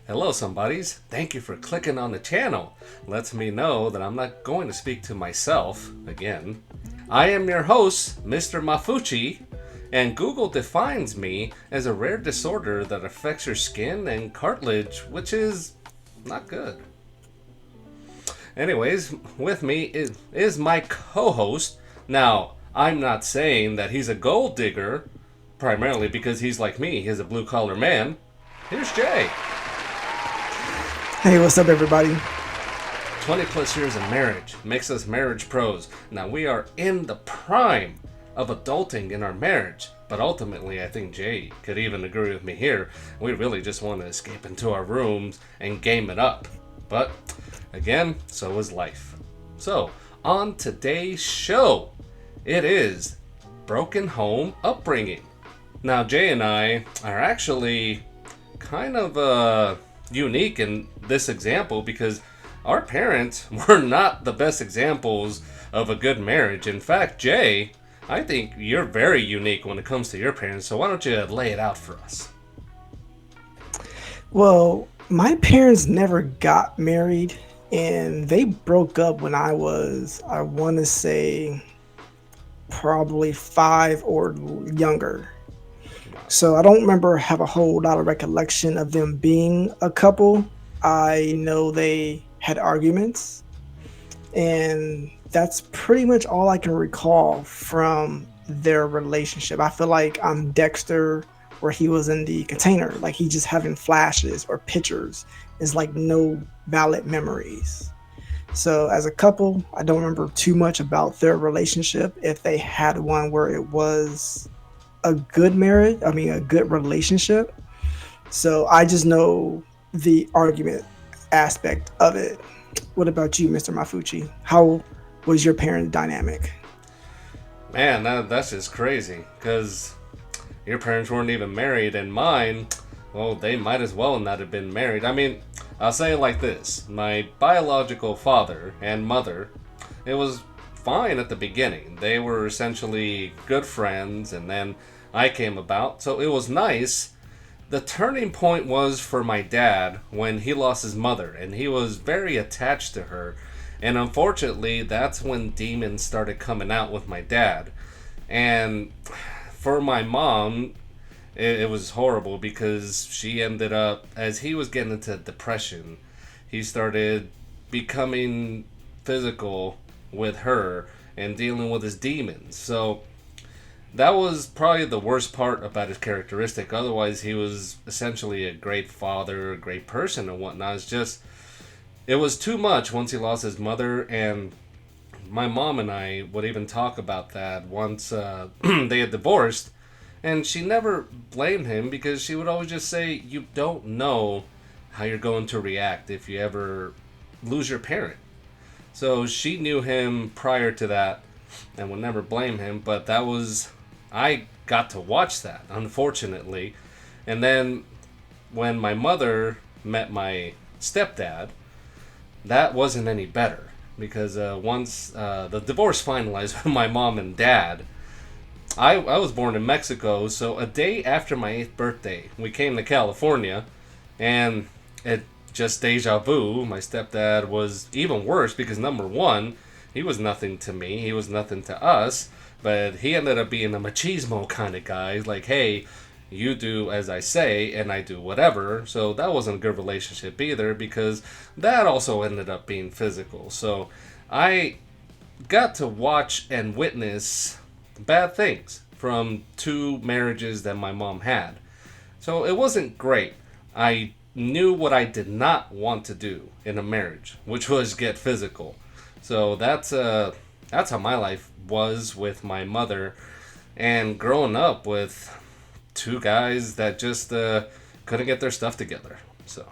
Hello, somebodies. Thank you for clicking on the channel. Lets me know that I'm not going to speak to myself again. I am your host, Mr. Mafuchi, and Google defines me as a rare disorder that affects your skin and cartilage, which is not good. Anyways, with me is my co host. Now, I'm not saying that he's a gold digger, primarily because he's like me, he's a blue collar man. Here's Jay. Hey, what's up, everybody? 20 plus years of marriage makes us marriage pros. Now we are in the prime of adulting in our marriage, but ultimately I think Jay could even agree with me here. We really just want to escape into our rooms and game it up. But again, so is life. So, on today's show, it is broken home upbringing. Now Jay and I are actually kind of unique in this example because our parents were not the best examples of a good marriage. In fact, Jay, I think you're very unique when it comes to your parents, so why don't you lay it out for us? Well, my parents never got married and they broke up when I want to say, probably 5 or younger. So I don't remember have a whole lot of recollection of them being a couple. I know they had arguments, and that's pretty much all I can recall from their relationship. I feel like I'm Dexter, where he was in the container, like he just having flashes or pictures. Is like no valid memories. So as a couple, I don't remember too much about their relationship. If they had one where it was a good marriage, I mean a good relationship. So I just know the argument aspect of it. What about you, Mr. Mafuchi? How was your parent dynamic? Man, that's just crazy, because your parents weren't even married, and mine, well, they might as well not have been married. I mean, I'll say it like this: my biological father and mother, it was fine at the beginning. They were essentially good friends, and then I came about, so it was nice. The turning point was for my dad when he lost his mother, and he was very attached to her. And unfortunately, that's when demons started coming out with my dad. And for my mom, it was horrible because she ended up, as he was getting into depression, he started becoming physical with her and dealing with his demons. So that was probably the worst part about his characteristic. Otherwise, he was essentially a great father, a great person, and whatnot. It's just, it was too much once he lost his mother, and my mom and I would even talk about that once they had divorced, and she never blamed him because she would always just say, "You don't know how you're going to react if you ever lose your parent." So she knew him prior to that and would never blame him, but that was, I got to watch that, unfortunately. And then when my mother met my stepdad, that wasn't any better because once the divorce finalized with my mom and dad, I was born in Mexico, so a day after my 8th birthday, we came to California, and it just deja vu. My stepdad was even worse because, number one, he was nothing to me, he was nothing to us, but he ended up being a machismo kind of guy. Like, hey, you do as I say, and I do whatever. So that wasn't a good relationship either because that also ended up being physical. So I got to watch and witness bad things from two marriages that my mom had. So it wasn't great. I knew what I did not want to do in a marriage, which was get physical. So that's how my life was with my mother, and growing up with two guys that just couldn't get their stuff together. So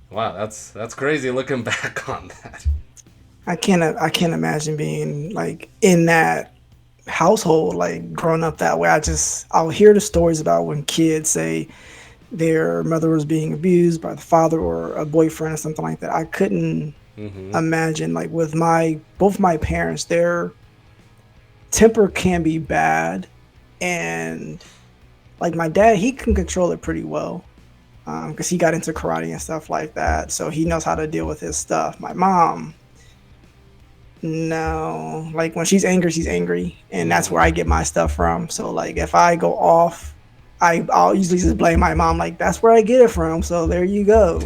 wow, that's crazy looking back on that. I can't imagine being like in that household, like growing up that way. I'll hear the stories about when kids say their mother was being abused by the father or a boyfriend or something like that. I couldn't Mm-hmm. imagine, like, with my both my parents, their temper can be bad, and like my dad, he can control it pretty well. because he got into karate and stuff like that, so he knows how to deal with his stuff. My mom, no, like when she's angry, and that's Mm-hmm. where I get my stuff from. So like if I go off, I'll usually just blame my mom. Like that's where I get it from. So there you go.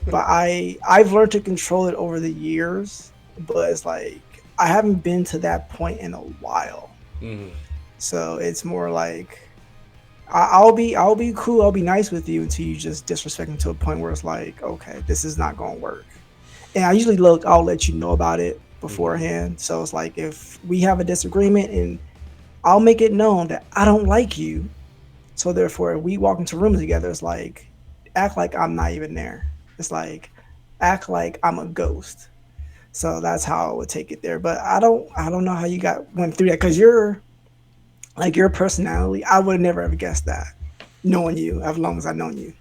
But I've learned to control it over the years, but it's like I haven't been to that point in a while. Mm-hmm. So it's more like I'll be cool, I'll be nice with you until you just disrespect me to a point where it's like, okay, this is not gonna work. And I usually I'll let you know about it Mm-hmm. beforehand. So it's like if we have a disagreement and I'll make it known that I don't like you. So therefore if we walk into rooms together, it's like act like I'm not even there. It's like act like I'm a ghost. So that's how I would take it there. But I don't know how you got went through that because you're like your personality. I would never have guessed that, knowing you as long as I've known you.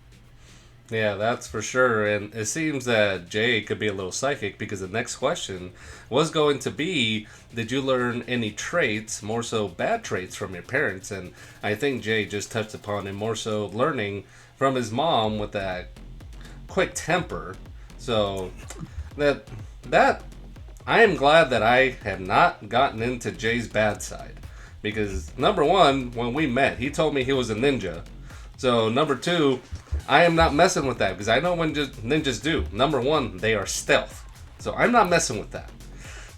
Yeah, that's for sure. And it seems that Jay could be a little psychic because the next question was going to be, did you learn any traits, more so bad traits, from your parents? And I think Jay just touched upon it, more so learning from his mom with that quick temper. So that that I am glad that I have not gotten into Jay's bad side. Because number one, when we met, he told me he was a ninja. So number two, I am not messing with that because I know when ninjas do. Number one, they are stealth. So I'm not messing with that.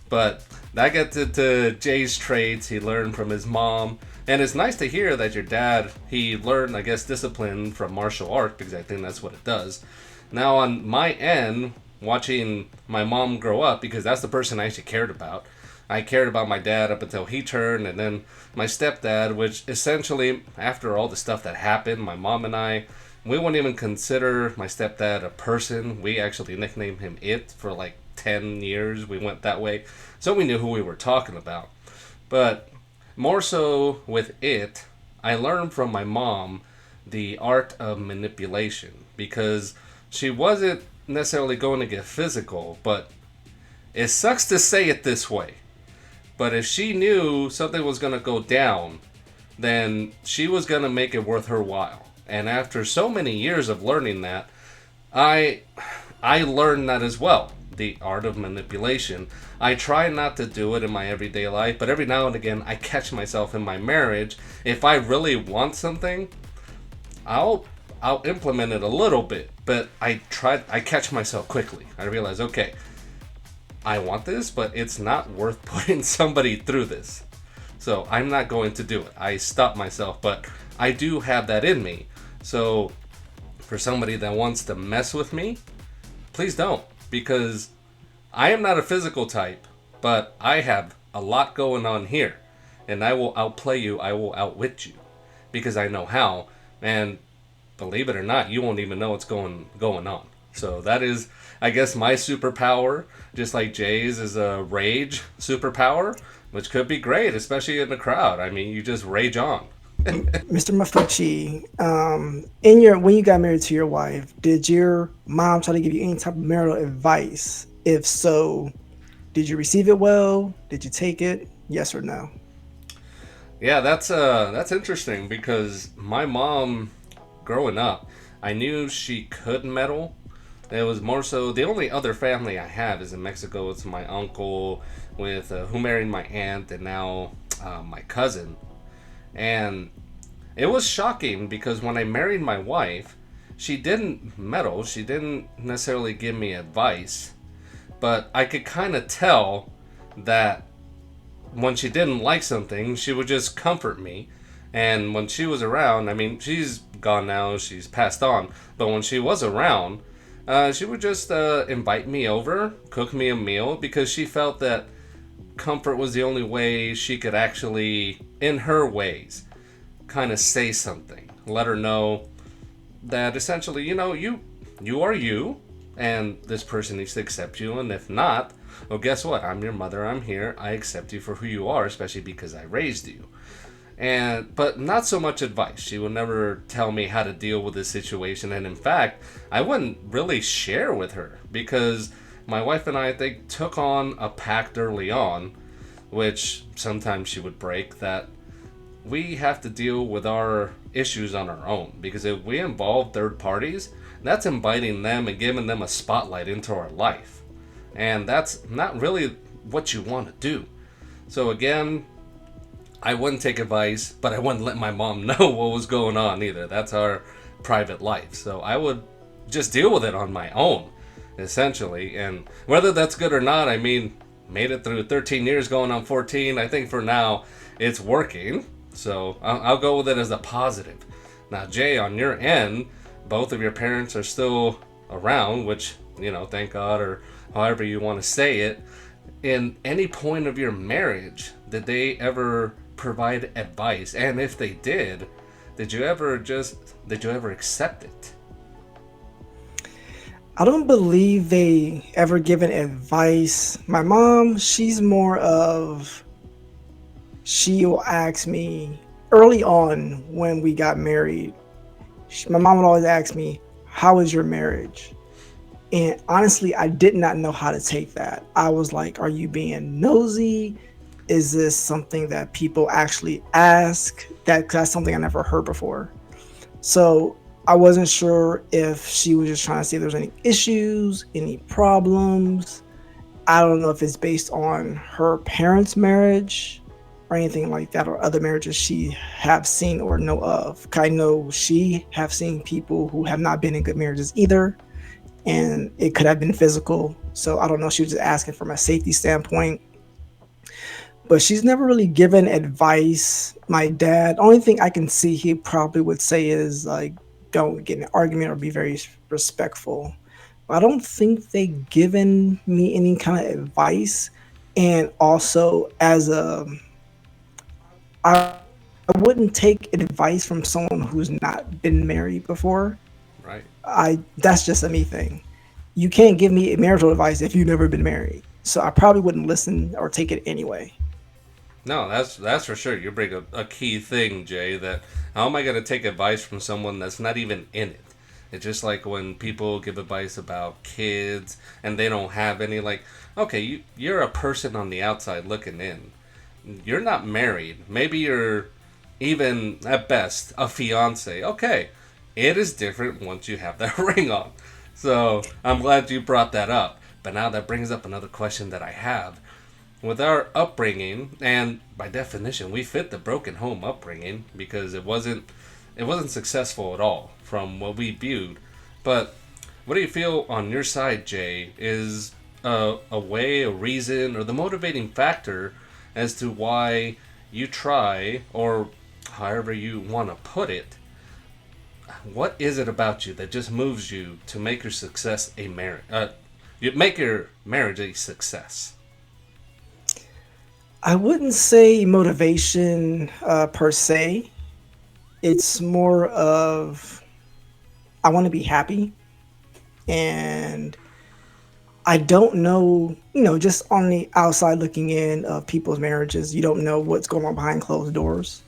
But that gets into Jay's traits he learned from his mom. And it's nice to hear that your dad, he learned, I guess, discipline from martial arts because I think that's what it does. Now, on my end, watching my mom grow up, because that's the person I actually cared about. I cared about my dad up until he turned, and then my stepdad, which essentially, after all the stuff that happened, my mom and I, we wouldn't even consider my stepdad a person. We actually nicknamed him It for like 10 years. We went that way. So we knew who we were talking about. But more so with It, I learned from my mom the art of manipulation because she wasn't necessarily going to get physical, but it sucks to say it this way. But if she knew something was going to go down, then she was going to make it worth her while. And after so many years of learning that, I I learned that as well, the art of manipulation. I try not to do it in my everyday life, but every now and again I catch myself in my marriage. If I really want something, I'll I'll implement it a little bit, but I catch myself quickly. I realize, okay, I want this, but it's not worth putting somebody through this. So I'm not going to do it. I stop myself, but I do have that in me. So for somebody that wants to mess with me, please don't, because I am not a physical type, but I have a lot going on here, and I will outplay you. I will outwit you, because I know how. And believe it or not, you won't even know what's going on. So that is, I guess, my superpower. Just like Jay's is a rage superpower, which could be great, especially in the crowd. I mean, you just rage on. Mr. Mafucci, in your when you got married to your wife, did your mom try to give you any type of marital advice? If so, did you receive it well? Did you take it? Yes or no? Yeah, that's interesting because my mom, growing up, I knew she could meddle. It was more so the only other family I have is in Mexico. It's my uncle with who married my aunt and now my cousin. And it was shocking because when I married my wife, she didn't meddle. She didn't necessarily give me advice, but I could kind of tell that when she didn't like something, she would just comfort me. And when she was around, I mean, she's gone now, she's passed on, but when she was around, she would just invite me over, cook me a meal, because she felt that comfort was the only way she could actually, in her ways, kind of say something. Let her know that essentially, you are you, and this person needs to accept you, and if not, well, guess what? I'm your mother. I'm here. I accept you for who you are, especially because I raised you. And but not so much advice. She would never tell me how to deal with this situation, and in fact, I wouldn't really share with her because my wife and I think took on a pact early on, which sometimes she would break, that we have to deal with our issues on our own. Because if we involve third parties, that's inviting them and giving them a spotlight into our life. And that's not really what you want to do. So, again, I wouldn't take advice, but I wouldn't let my mom know what was going on either. That's our private life. So, I would just deal with it on my own, essentially. And whether that's good or not, I mean, made it through 13 years going on 14. I think for now it's working. So I'll go with it as a positive. Now, Jay, on your end, both of your parents are still around, which, thank God, or however you want to say it. In any point of your marriage, did they ever provide advice? And if they did you ever accept it? I don't believe they ever given advice. My mom, she's more of, she'll ask me early on when we got married. My mom would always ask me, "How is your marriage?" And honestly, I did not know how to take that. I was like, "Are you being nosy? Is this something that people actually ask?" That's something I never heard before. So I wasn't sure if she was just trying to see if there's any issues, any problems. I don't know if it's based on her parents' marriage or anything like that, or other marriages she have seen or know of. 'Cause I know she have seen people who have not been in good marriages either, and it could have been physical. So I don't know. She was just asking from a safety standpoint, but she's never really given advice. My dad, only thing I can see he probably would say is like, don't get in an argument or be very respectful. I don't think they given me any kind of advice. And also, as a, I wouldn't take advice from someone who's not been married before. Right. I That's just a me thing. You can't give me marital advice if you've never been married. So I probably wouldn't listen or take it anyway. No, that's for sure. You bring a key thing, Jay, that how am I going to take advice from someone that's not even in it? It's just like when people give advice about kids and they don't have any, like, okay, you're a person on the outside looking in. You're not married. Maybe you're even, at best, a fiance. Okay, it is different once you have that ring on. So I'm glad you brought that up. But now that brings up another question that I have with our upbringing, and by definition we fit the broken home upbringing because it wasn't successful at all from what we viewed. But what do you feel on your side, Jay, is a way, a reason, or the motivating factor as to why you try, or however you want to put it, what is it about you that just moves you to make your success a marriage, you make your marriage a success? I wouldn't say motivation per se. It's more of, I want to be happy, and I don't know, just on the outside looking in of people's marriages, you don't know what's going on behind closed doors.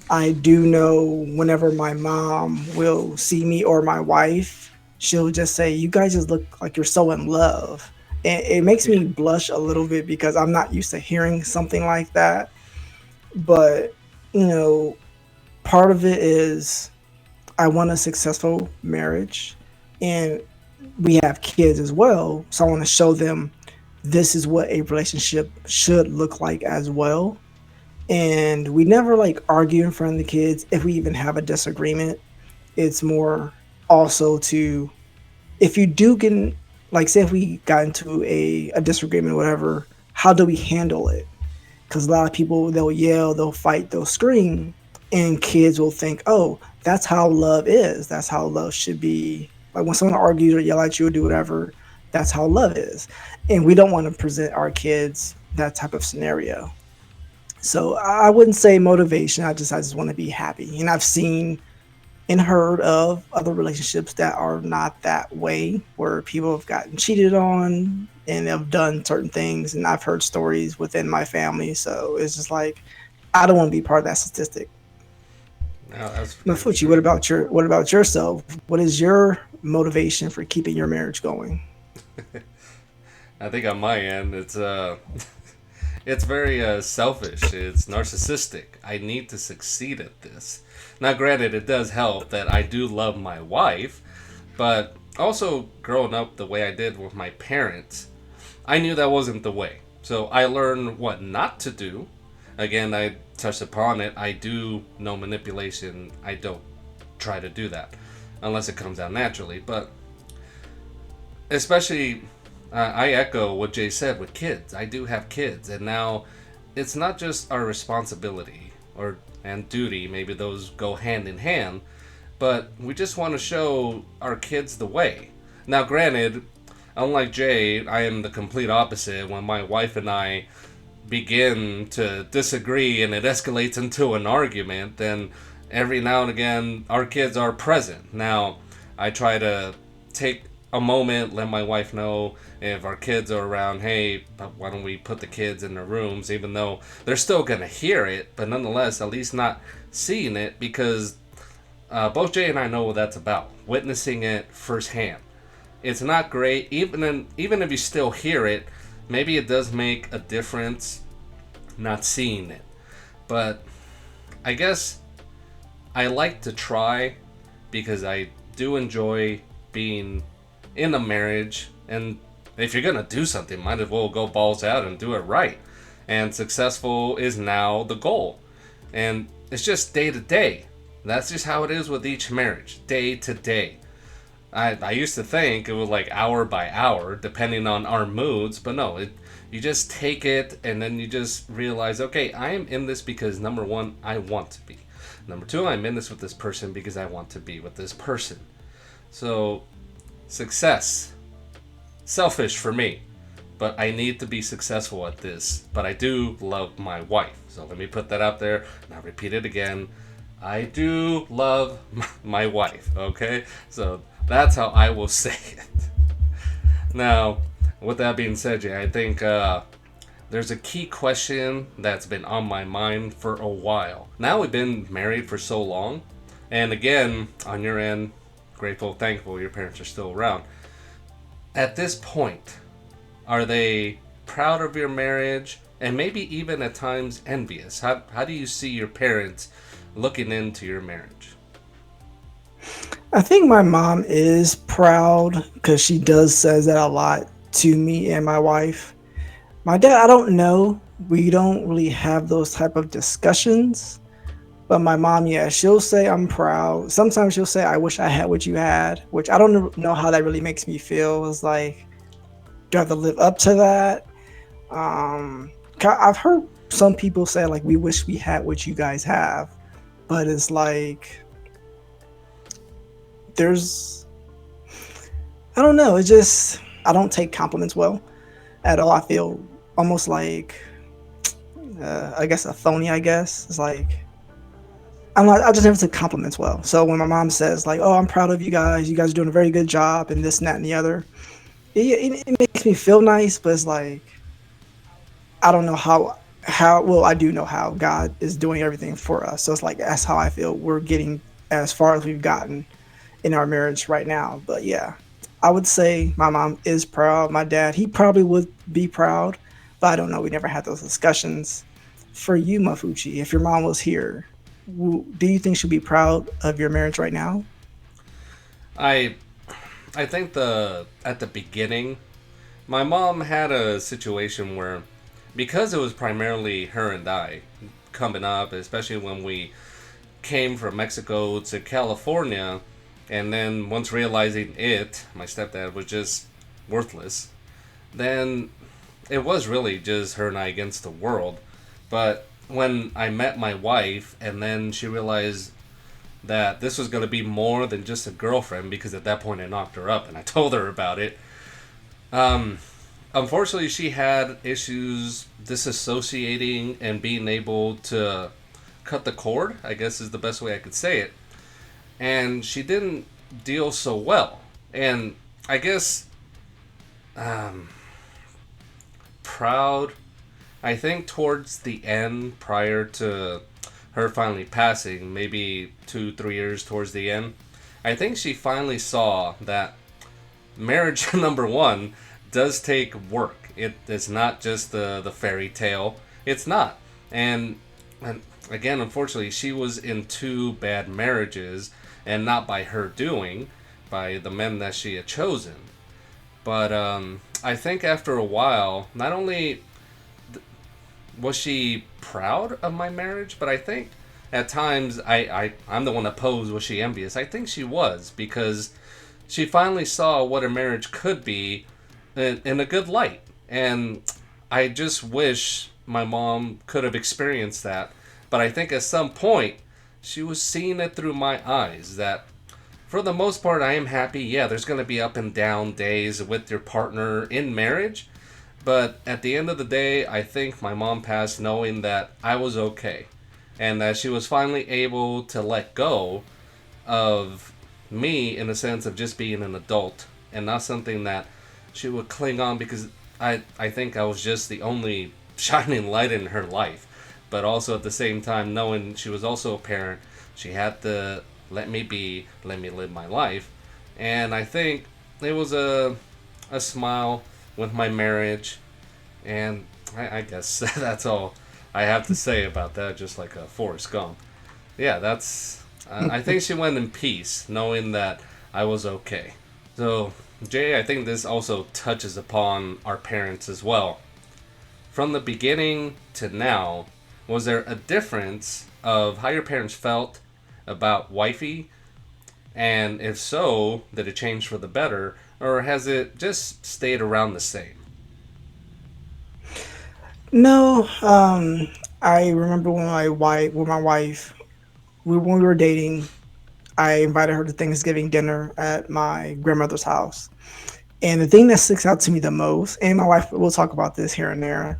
I do know whenever my mom will see me or my wife, she'll just say, "You guys just look like you're so in love." And it makes Yeah. me blush a little bit because I'm not used to hearing something like that. But, you know, part of it is I want a successful marriage, and we have kids as well. So I want to show them this is what a relationship should look like as well. And we never like argue in front of the kids if we even have a disagreement. It's more also to, if you do get in, like, say if we got into a disagreement or whatever, how do we handle it? Because a lot of people, they'll yell, they'll fight, they'll scream, and kids will think, oh, that's how love is. That's how love should be. Like when someone argues or yell at you or do whatever, that's how love is. And we don't want to present our kids that type of scenario. So I wouldn't say motivation. I just want to be happy. And I've seen and heard of other relationships that are not that way, where people have gotten cheated on and have done certain things. And I've heard stories within my family. So it's just like, I don't want to be part of that statistic. No, that's for Mafuchi, sure. what about yourself? What is your motivation for keeping your marriage going? I think on my end, It's very selfish. It's narcissistic. I need to succeed at this. Now, granted, it does help that I do love my wife, but also growing up the way I did with my parents, I knew that wasn't the way. So I learned what not to do. Again, I touched upon it. I do know manipulation. I don't try to do that unless it comes out naturally. But especially, I echo what Jay said with kids. I do have kids, and now it's not just our responsibility or and duty. Maybe those go hand in hand, but we just want to show our kids the way. Now, granted, unlike Jay, I am the complete opposite. When my wife and I begin to disagree and it escalates into an argument, then every now and again our kids are present. Now, I try to take a moment, let my wife know if our kids are around, hey, why don't we put the kids in their rooms, even though they're still going to hear it, but nonetheless, at least not seeing it, because both Jay and I know what that's about, witnessing it firsthand. It's not great, even if you still hear it, maybe it does make a difference not seeing it. But I guess I like to try because I do enjoy being in a marriage, and if you're gonna do something, might as well go balls out and do it right. And successful is now the goal. And it's just day to day. That's just how it is with each marriage, day to day. I used to think it was like hour by hour, depending on our moods, but no, you just take it and then you just realize, okay, I am in this because number one, I want to be. Number two, I'm in this with this person because I want to be with this person. So, success. Selfish for me, but I need to be successful at this. But I do love my wife. So let me put that out there and I'll repeat it again. I do love my wife, okay? So that's how I will say it. Now, with that being said, Jay, I think there's a key question that's been on my mind for a while. Now we've been married for so long, and again, on your end, grateful, thankful your parents are still around. At this point, are they proud of your marriage and maybe even at times envious? How do you see your parents looking into your marriage? I think my mom is proud because she does says that a lot to me and my wife. My dad, I don't know. We don't really have those type of discussions. But my mom, yeah, she'll say I'm proud. Sometimes she'll say I wish I had what you had, which I don't know how that really makes me feel. It's like, do I have to live up to that? I've heard some people say like we wish we had what you guys have, but it's like there's I don't know. It's just I don't take compliments well at all. I feel almost like I guess a phony. I guess it's like I just never take compliments well. So when my mom says like, "Oh, I'm proud of you guys. You guys are doing a very good job," and this and that and the other, it makes me feel nice. But it's like I don't know how well I do know how God is doing everything for us. So it's like that's how I feel we're getting as far as we've gotten in our marriage right now. But yeah, I would say my mom is proud. My dad, he probably would be proud, but I don't know. We never had those discussions. For you, Mafuchi, if your mom was here, do you think she'd be proud of your marriage right now? I I think the at the beginning, my mom had a situation where because it was primarily her and I coming up, especially when we came from Mexico to California, and then once realizing my stepdad was just worthless, then it was really just her and I against the world. But when I met my wife, and then she realized that this was going to be more than just a girlfriend, because at that point I knocked her up and I told her about it. Um, Unfortunately, she had issues disassociating and being able to cut the cord, I guess is the best way I could say it. And she didn't deal so well. And I guess um, proud, I think towards the end, prior to her finally passing, maybe 2, 3 years towards the end, I think she finally saw that marriage, number one, does take work. It's not just the fairy tale. It's not. And again, unfortunately, she was in two bad marriages, and not by her doing, by the men that she had chosen. But I think after a while, not only was she proud of my marriage, but I think at times I'm the one that posed, was she envious? I think she was, because she finally saw what a marriage could be in a good light. And I just wish my mom could have experienced that. But I think at some point, she was seeing it through my eyes that for the most part, I am happy. Yeah, there's going to be up and down days with your partner in marriage. But at the end of the day, I think my mom passed knowing that I was okay. And that she was finally able to let go of me in the sense of just being an adult and not something that she would cling on, because I think I was just the only shining light in her life. But also at the same time, knowing she was also a parent, she had to let me be, let me live my life. And I think it was a smile with my marriage. And I guess that's all I have to say about that, just like a Forrest Gump. Yeah, that's. I think she went in peace, knowing that I was okay. So, Jay, I think this also touches upon our parents as well. From the beginning to now, was there a difference of how your parents felt about wifey? And if so, did it change for the better? Or has it just stayed around the same? No, I remember when my wife, when we were dating, I invited her to Thanksgiving dinner at my grandmother's house. And the thing that sticks out to me the most, and my wife will talk about this here and there,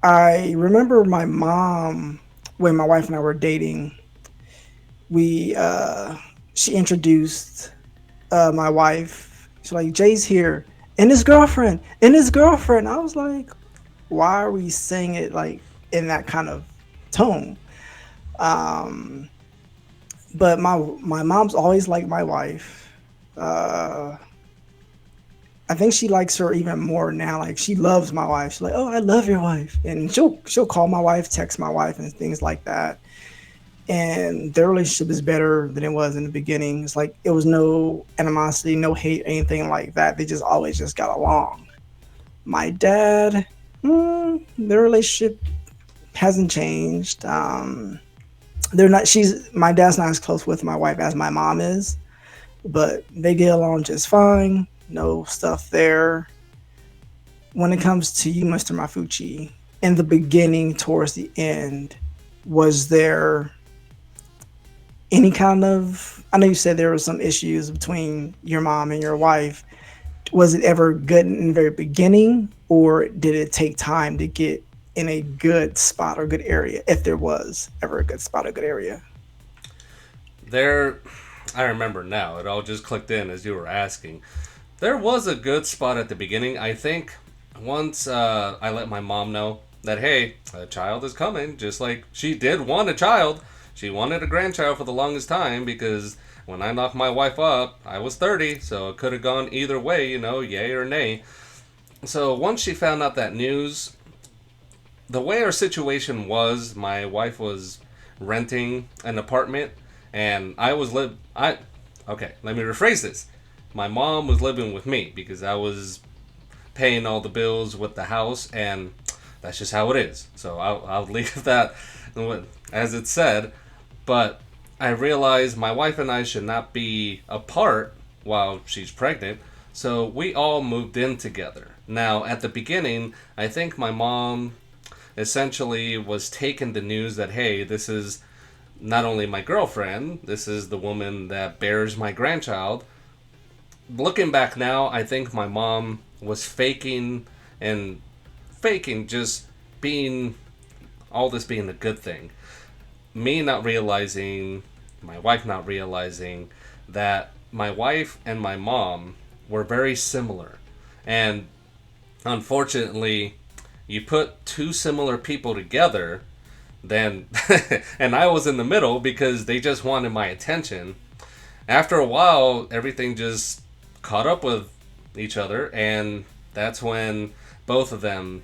I remember my mom, when my wife and I were dating, we she introduced my wife. She's like, Jay's here, and his girlfriend. I was like, why are we saying it like in that kind of tone? Um, but my mom's always liked my wife. Uh, I think she likes her even more now. Like she loves my wife. She's like, "Oh, I love your wife," and she'll call my wife, text my wife, and things like that. And their relationship is better than it was in the beginning. It's like it was no animosity, no hate, anything like that. They just always just got along. My dad, their relationship hasn't changed. They're not. She's My dad's not as close with my wife as my mom is, but they get along just fine. No stuff there. When it comes to you, Mr. Mafuchi, in the beginning towards the end, was there any kind of, I know you said there were some issues between your mom and your wife. Was it ever good in the very beginning, or did it take time to get in a good spot or good area, if there was ever a good spot or good area? There, I remember now. It all just clicked in as you were asking. There was a good spot at the beginning. I think once I let my mom know that, hey, a child is coming, just like she did want a child. She wanted a grandchild for the longest time, because when I knocked my wife up, I was 30, so it could have gone either way, yay or nay. So once she found out that news, the way our situation was, my wife was renting an apartment, and okay, let me rephrase this. My mom was living with me because I was paying all the bills with the house, and that's just how it is. So I'll leave that as it said. But I realized my wife and I should not be apart while she's pregnant, so we all moved in together. Now, at the beginning, I think my mom essentially was taking the news that, hey, this is not only my girlfriend, this is the woman that bears my grandchild. Looking back now, I think my mom was and faking just being all this being a good thing. Me not realizing, my wife not realizing that my wife and my mom were very similar. And unfortunately, you put two similar people together, then, and I was in the middle because they just wanted my attention. After a while, everything just caught up with each other, and that's when both of them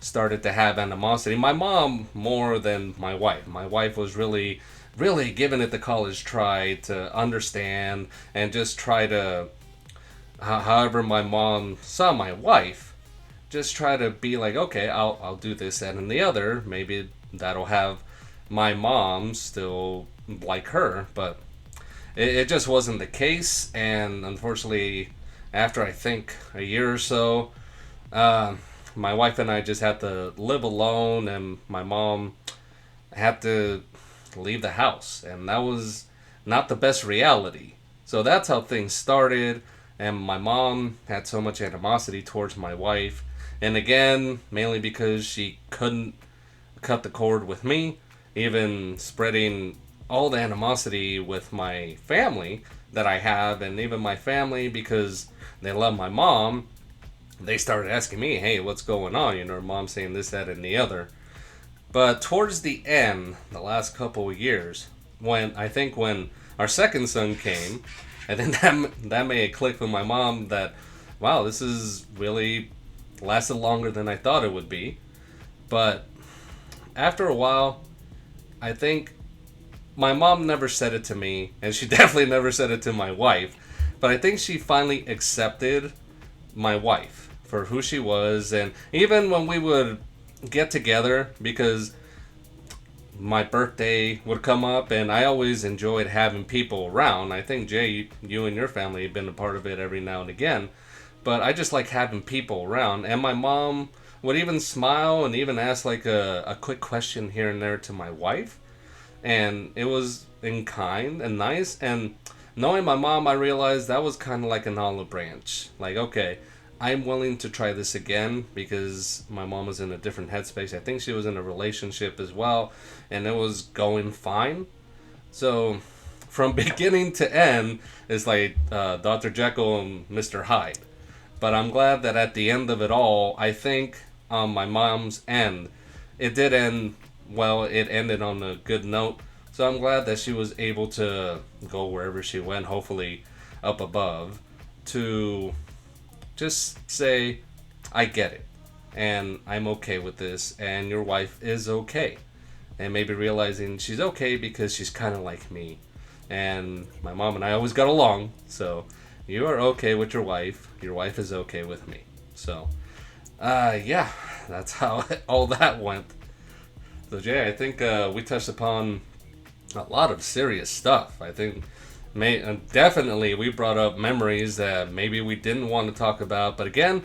started to have animosity. My mom more than my wife. My wife was really giving it the college try to understand and just try to, however my mom saw my wife, just try to be like, okay, I'll do this, that, and the other. Maybe that'll have my mom still like her, but it just wasn't the case. And unfortunately, after I think a year or so, uh, my wife and I just had to live alone, and my mom had to leave the house, and that was not the best reality. So that's how things started, and my mom had so much animosity towards my wife, and again, mainly because she couldn't cut the cord with me, even spreading all the animosity with my family that I have, and even my family, because they love my mom, they started asking me, hey, what's going on? You know, mom saying this, that, and the other. But towards the end, the last couple of years, when our second son came, I think that made it click with my mom that, wow, this is really lasted longer than I thought it would be. But after a while, I think my mom never said it to me, and she definitely never said it to my wife. But I think she finally accepted my wife for who she was, and even when we would get together, because my birthday would come up, and I always enjoyed having people around. I think, Jay, you and your family have been a part of it every now and again, but I just like having people around. And my mom would even smile and even ask like a quick question here and there to my wife, and it was in kind and nice. And knowing my mom, I realized that was kind of like an olive branch. Like, okay, I'm willing to try this again, because my mom was in a different headspace. I think she was in a relationship as well, and it was going fine. So, from beginning to end, it's like Dr. Jekyll and Mr. Hyde. But I'm glad that at the end of it all, I think on my mom's end, it did end well. It ended on a good note. So I'm glad that she was able to go wherever she went, hopefully up above, to just say, I get it, and I'm okay with this, and your wife is okay. And maybe realizing she's okay because she's kind of like me. And my mom and I always got along, so you are okay with your wife is okay with me. So, yeah, that's how all that went. So, Jay, I think we touched upon a lot of serious stuff. I think definitely we brought up memories that maybe we didn't want to talk about. But again,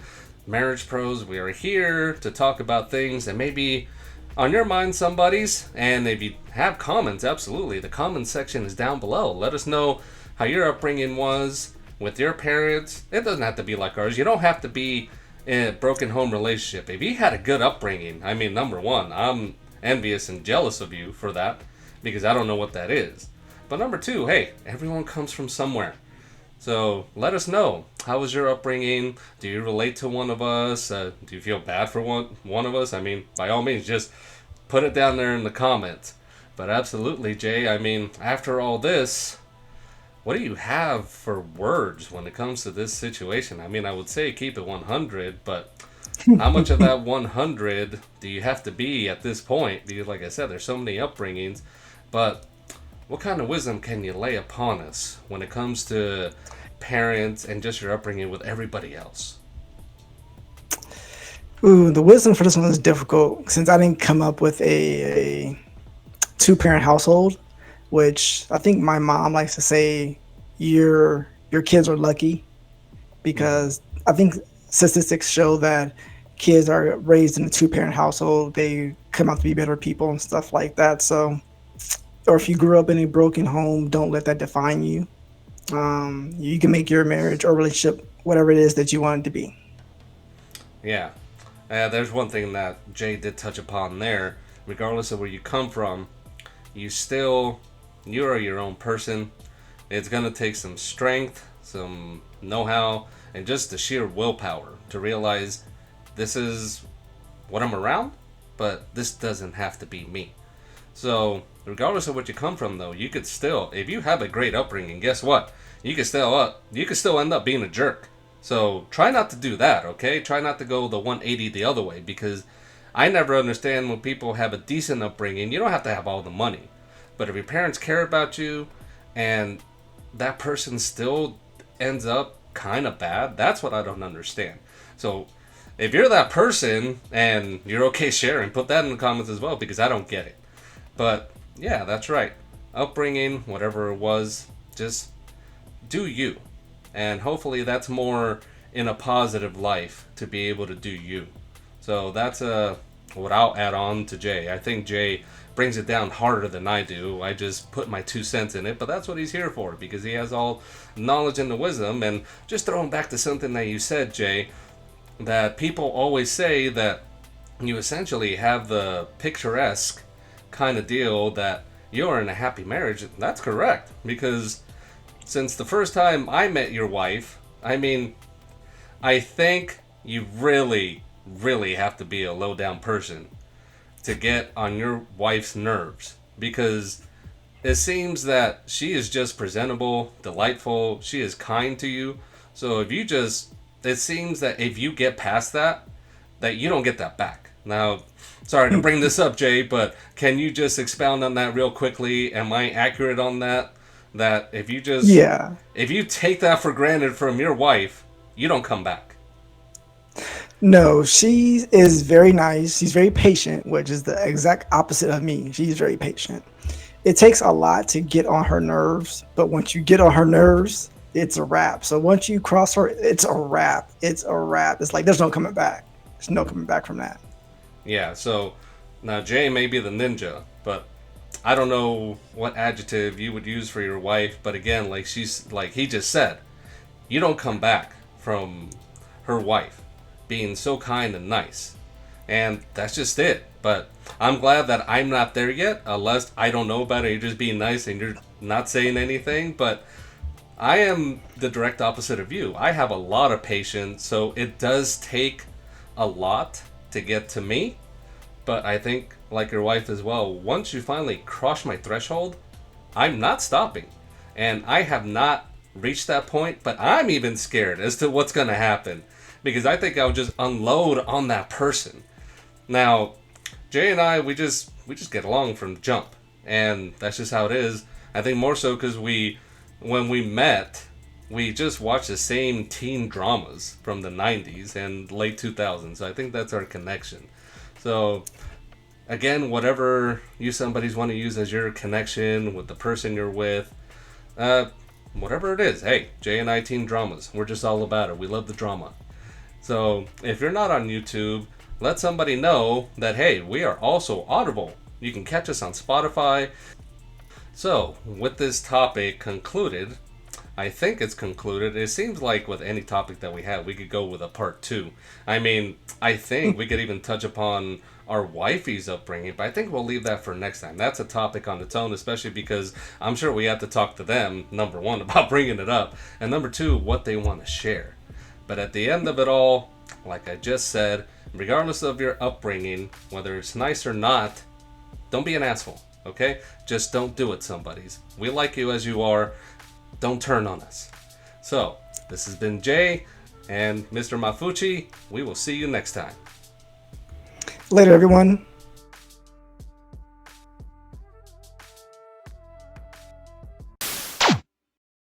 Marriage Pros, we are here to talk about things that maybe on your mind, somebody's. And if you have comments, absolutely, the comment section is down below. Let us know how your upbringing was with your parents. It doesn't have to be like ours. You don't have to be in a broken home relationship. If you had a good upbringing, I mean, number one, I'm envious and jealous of you for that, because I don't know what that is. But number two, hey, everyone comes from somewhere. So let us know. How was your upbringing? Do you relate to one of us? Do you feel bad for one of us? I mean, by all means, just put it down there in the comments. But absolutely, Jay, I mean, after all this, what do you have for words when it comes to this situation? I mean, I would say keep it 100, but how much of that 100 do you have to be at this point? Because, like I said, there's so many upbringings. But what kind of wisdom can you lay upon us when it comes to parents and just your upbringing with everybody else? Ooh, the wisdom for this one is difficult since I didn't come up with a two-parent household, which I think my mom likes to say, your kids are lucky, because I think statistics show that kids are raised in a two-parent household, they come out to be better people and stuff like that. So, or if you grew up in a broken home, don't let that define you. You can make your marriage or relationship whatever it is that you want it to be. Yeah. There's one thing that Jay did touch upon there. Regardless of where you come from, you are your own person. It's going to take some strength, some know-how, and just the sheer willpower to realize this is what I'm around, but this doesn't have to be me. So, regardless of what you come from, though, you could still, if you have a great upbringing, guess what? You could still end up being a jerk. So try not to do that, okay? Try not to go the 180 the other way, because I never understand when people have a decent upbringing. You don't have to have all the money, but if your parents care about you and that person still ends up kind of bad, that's what I don't understand. So if you're that person and you're okay sharing, put that in the comments as well, because I don't get it. But yeah, that's right. Upbringing, whatever it was, just do you. And hopefully that's more in a positive life to be able to do you. So that's what I'll add on to Jay. I think Jay brings it down harder than I do. I just put my 2 cents in it, but that's what he's here for, because he has all knowledge and the wisdom. And just throwing back to something that you said, Jay, that people always say that you essentially have the picturesque kind of deal that you're in a happy marriage. That's correct, because since the first time I met your wife, I mean, I think you really, really have to be a low down person to get on your wife's nerves, because it seems that she is just presentable, delightful, she is kind to you. So if you just, it seems that if you get past that, that you don't get that back. Now, sorry to bring this up, Jay, but can you just expound on that real quickly? Am I accurate on that? That Yeah. if you take that for granted from your wife, you don't come back. No, she is very nice. She's very patient, which is the exact opposite of me. She's very patient. It takes a lot to get on her nerves, but once you get on her nerves, it's a wrap. So once you cross her, it's a wrap. It's a wrap. It's like there's no coming back. There's no coming back from that. Yeah, so now Jay may be the ninja, but I don't know what adjective you would use for your wife, but again, like she's like he just said, you don't come back from her wife being so kind and nice. And that's just it. But I'm glad that I'm not there yet, unless I don't know about it. You're just being nice and you're not saying anything. But I am the direct opposite of you. I have a lot of patience, so it does take a lot to get to me. But I think, like your wife as well, once you finally cross my threshold, I'm not stopping. And I have not reached that point, but I'm even scared as to what's going to happen. Because I think I'll just unload on that person. Now, Jay and I, we just get along from the jump. And that's just how it is. I think more so because when we met, we just watched the same teen dramas from the 90s and late 2000s. So I think that's our connection. So again, whatever you somebody's want to use as your connection with the person you're with, uh, whatever it is. Hey, Jay and I teen dramas. We're just all about it. We love the drama. So if you're not on YouTube, let somebody know that hey, we are also Audible. You can catch us on Spotify. So with this topic concluded, I think it's concluded. It seems like with any topic that we have, we could go with a part two. I mean, I think we could even touch upon our wifey's upbringing, but I think we'll leave that for next time. That's a topic on its own, especially because I'm sure we have to talk to them, number one, about bringing it up, and number two, what they want to share. But at the end of it all, like I just said, regardless of your upbringing, whether it's nice or not, don't be an asshole, okay? Just don't do it, somebody's. We like you as you are. Don't turn on us. So, this has been Jay and Mr. Mafuchi. We will see you next time. Later, everyone.